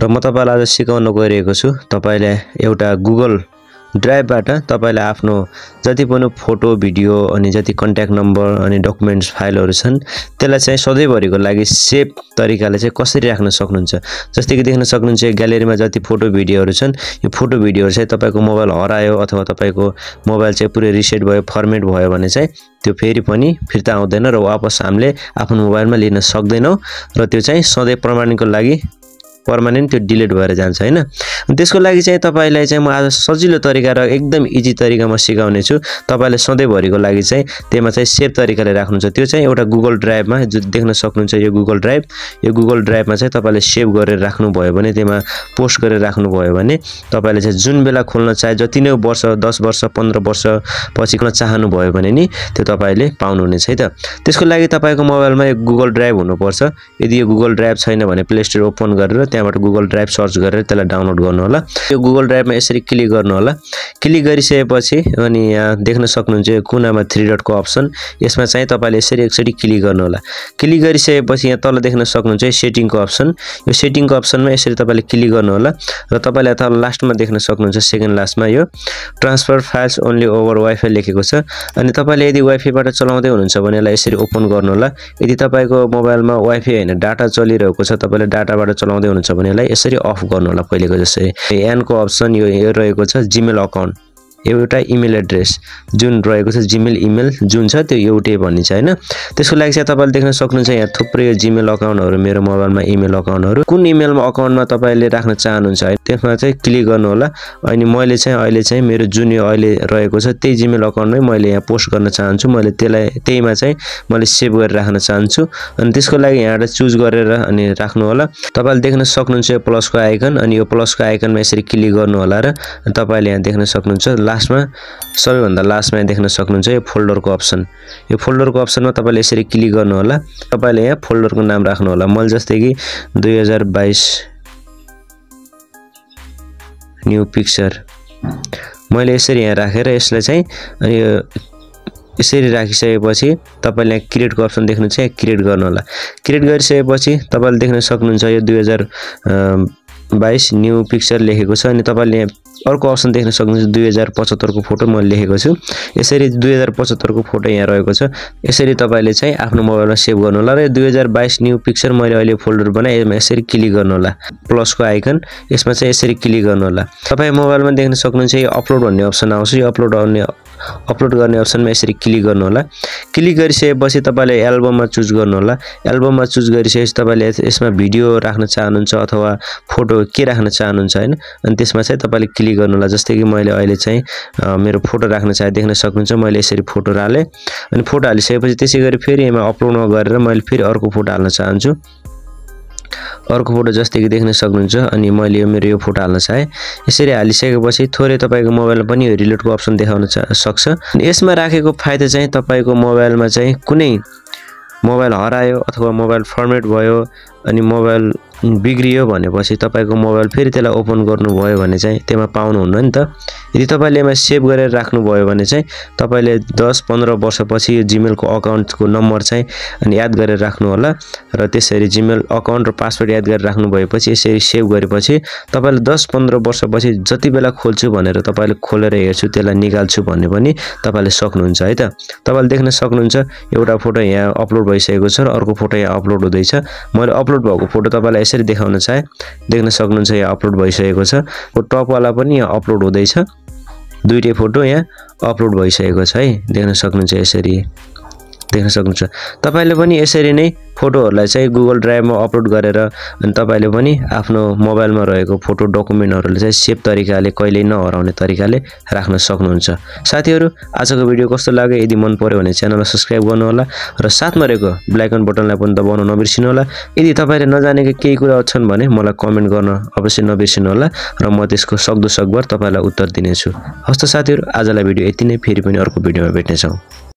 र म तपाईलाई आज सिकाउन गइरहेको छु तपाईले एउटा गुगल ड्राइभबाट तपाईले आफ्नो जति पनि फोटो भिडियो अनि जति कन्ट्याक्ट नम्बर अनि डकुमेन्ट्स फाइलहरु छन् त्यसलाई चाहिँ सधैँभरिको लागि सेभ तरिकाले चाहिँ कसरी राख्न सक्नुहुन्छ। जस्तै कि देख्न सक्नुहुन्छ ग्यालेरीमा जति फोटो भिडियोहरु छन् यो फोटो भिडियोहरु चाहिँ तपाईको मोबाइल हरायो अथवा तपाईको मोबाइल चाहिँ पुरै रिसेट भयो फर्मेट भयो भने चाहिँ त्यो फेरि पनि फिर्ता आउँदैन र वापस हामीले आफ्नो मोबाइलमा लिन सक्दैनौ र त्यो चाहिँ सधैँ प्रमाणितको लागि पर्मानेन्ट त्यो डिलिट भएर जान्छ हैन। त्यसको लागि चाहिँ तपाईलाई चाहिँ म आज सजिलो तरिका र एकदम इजी तरिकामा सिकाउने छु। तपाईले सधैँभरिको लागि चाहिँ त्यसमा चाहिँ सेभ तरिकाले राख्नुहुन्छ। त्यो चाहिँ एउटा गुगल ड्राइभमा जो देख्न सक्नुहुन्छ यो गुगल ड्राइभमा चाहिँ तपाईले सेभ गरेर राख्नु भयो भने त्यसमा पोस्ट गरेर राख्नु भयो भने तपाईले चाहिँ जुन बेला खोल्न चाहे जति नै वर्ष 10 वर्ष 15 वर्ष पछि खोल्न चाहनु भयो भने नि त्यो तपाईले पाउनुहुनेछ है त। त्यसको लागि तपाईको मोबाइलमा एक गुगल ड्राइभ हुनुपर्छ। यदि यो गुगल ड्राइभ छैन भने प्ले स्टोर ओपन गरेर त्यहाँबाट गुगल ड्राइभ सर्च गरेर त्यसलाई डाउनलोड गर्नु होला। यो गुगल ड्राइभमा यसरी क्लिक गर्नु होला। क्लिक गरिसकेपछि अनि यहाँ देख्न सक्नुहुन्छ कुनामा 3 डट को अप्सन यसमा चाहिँ तपाईले यसरी एकचोटी क्लिक गर्नु होला। क्लिक गरिसकेपछि यहाँ तल देख्न सक्नुहुन्छ सेटिङको अप्सन यो सेटिङको अप्सनमा यसरी तपाईले क्लिक गर्नु होला र तपाईले तल लास्टमा देख्न सक्नुहुन्छ सेकेन्ड लास्टमा यो transfer files only over wifi लेखेको छ अनि तपाईले यदि वाइफाईबाट चलाउँदै हुनुहुन्छ भने यसलाई यसरी ओपन गर्नु होला। यदि तपाईको मोबाइलमा वाइफाई हैन डाटा चलिरहेको छ तपाईले डाटाबाट चलाउँदै हुनुहुन्छ भने यसलाई यसरी अफ गर्नु होला। पहिलेको जस्तै एन को अप्सन यो रहेको छ जीमेल अकाउन्ट एउटा इमेल एड्रेस जुन रहेको छ जीमेल इमेल जुन छ त्यो एउटै भनिन्छ हैन। त्यसको लागि चाहिँ तपाईले देख्न सक्नुहुन्छ यहाँ थुप्रै जीमेल अकाउन्टहरु मेरो मोबाइलमा इमेल अकाउन्टहरु कुन इमेलमा अकाउन्टमा तपाईले राख्न चाहनुहुन्छ है त्यसमा चाहिँ क्लिक गर्नु होला। अनि मैले चाहिँ अहिले चाहिँ मेरो जुन यो अहिले रहेको छ त्यही जीमेल अकाउन्टमै मैले यहाँ पोस्ट गर्न चाहन्छु। मैले त्यहीमा चाहिँ मैले सेभ गरेर राख्न चाहन्छु अनि त्यसको लागि यहाँबाट चुज गरेर अनि राख्नु होला। तपाईले देख्न सक्नुहुन्छ यो प्लसको आइकन अनि यो प्लसको आइकनमा यसरी क्लिक गर्नु होला र तपाईले यहाँ देख्न सक्नुहुन्छ लास्टमा सबैभन्दा लास्टमा देख्न सक्नुहुन्छ यो फोल्डरको अप्सन यो फोल्डरको अप्सनमा तपाईले यसरी क्लिक गर्नु होला। तपाईले यहाँ फोल्डरको नाम राख्नु होला। मैले जस्तै कि 2022 न्यू पिक्चर मैले यसरी यहाँ राखेर यसलाई चाहिँ अनि यसरी राखिसकेपछि तपाईले यहाँ क्रिएटको अप्सन देख्नुहुन्छ यहाँ क्रिएट गर्नु होला। क्रिएट गरिसकेपछि तपाईले देख्न सक्नुहुन्छ यो 2022 न्यू पिक्चर लेखेको छ अनि तपाईले यहाँ अर्को अप्सन देख्न सक्नुहुन्छ 2075 को फोटो मैले लेखेको छु। यसरी 2075 को फोटो यहाँ रहेको छ। यसरी तपाईले चाहिँ आफ्नो मोबाइलमा सेभ गर्नु होला र 2022 न्यू पिक्चर मैले अहिले फोल्डर बनाए यसमा यसरी क्लिक गर्नु होला। प्लसको आइकन यसमा चाहिँ यसरी क्लिक गर्नु होला। तपाई मोबाइलमा देख्न सक्नुहुन्छ यो अपलोड भन्ने अप्सन आउँछ। यो अपलोड गर्ने अप्सनमा यसरी क्लिक गर्नु होला। क्लिक गरिसकेपछि तपाईले एल्बममा चुज गर्नु होला। एल्बममा चुज गरिसकेपछि तपाईले यसमा भिडियो राख्न चाहनुहुन्छ अथवा फोटो के राख्न चाहनुहुन्छ हैन अनि त्यसमा चाहिँ तपाईले क्लिक गर्नु होला। जस्तै कि मैले अहिले चाहिँ मेरो फोटो राख्न चाहे देख्न सक्नुहुन्छ मैले यसरी फोटो हाले अनि फोटो हालिसकेपछि त्यसैगरी फेरि यसमा अपलोडमा गरेर मैले फेरि अर्को फोटो हाल्न चाहन्छु। अर्को फोटो जस्तै कि देख्न सक्नुहुन्छ अनि मैले मेरो यो फोटो हाल्न चाहे यसरी हालिसकेपछि थोरै तपाईको मोबाइलमा पनि यो रिलोडको अप्सन देखाउन सक्छ। यसमा राखेको फाइदा चाहिँ तपाईको मोबाइलमा चाहिँ कुनै मोबाइल हरायो अथवा मोबाइल फर्मेट भयो अनि मोबाइल बिग्रियो भनेपछि तपाईको मोबाइल फेरि त्यसलाई ओपन गर्नु भयो भने चाहिँ त्यसमा पाउनुहुन्न नि त। यदि तपाईले यसमा सेभ गरेर राख्नु भयो भने चाहिँ तपाईले 10-15 वर्षपछि यो जीमेलको अकाउन्टको नम्बर चाहिँ अनि याद गरेर राख्नु होला र त्यसरी जीमेल अकाउन्ट र पासवर्ड याद गरेर राख्नु भएपछि यसरी सेभ गरेपछि तपाईले 10-15 वर्षपछि जति बेला खोल्छु भनेर तपाईले खोलेर हेर्छु त्यसलाई निकाल्छु भन्ने पनि तपाईले सक्नुहुन्छ है त। तपाईले देख्न सक्नुहुन्छ एउटा फोटो यहाँ अपलोड भइसकेको छ र अर्को फोटो यहाँ अपलोड हुँदैछ। मैले अपलोड भएको फोटो तपाईलाई यसरी देखाउन चाहे देख्न सक्नुहुन्छ यहाँ अपलोड भइसकेको छ। टप वाला पनि यहाँ अपलोड हुँदैछ। दुईटै फोटो यहाँ अपलोड भइसकेको छ है देख्न सक्नुहुन्छ यसरी देख्न सक्नुहुन्छ। तपाईले पनि यसरी नै फोटोहरुलाई चाहिँ गुगल ड्राइभमा अपलोड गरेर अनि तपाईले पनि आफ्नो मोबाइलमा रहेको फोटो डकुमेन्टहरुलाई चाहिँ सेभ तरिकाले कहिल्यै नहराउने तरिकाले राख्न सक्नुहुन्छ। साथीहरु आजको भिडियो कस्तो लाग्यो यदि मन पर्यो भने च्यानललाई सब्स्क्राइब गर्नु होला र साथमा रहेको बेल आइकन बटनलाई पनि दबाउन नबिर्सिनु होला। यदि तपाईले नजानेको केही कुरा छन् भने मलाई कमेन्ट गर्न अवश्य नबिर्सिनु होला र म त्यसको सक्दो सकभर तपाईलाई उत्तर दिनेछु। हस्त साथीहरु आजलाई भिडियो यति नै फेरि पनि अर्को भिडियोमा भेट्ने छौं।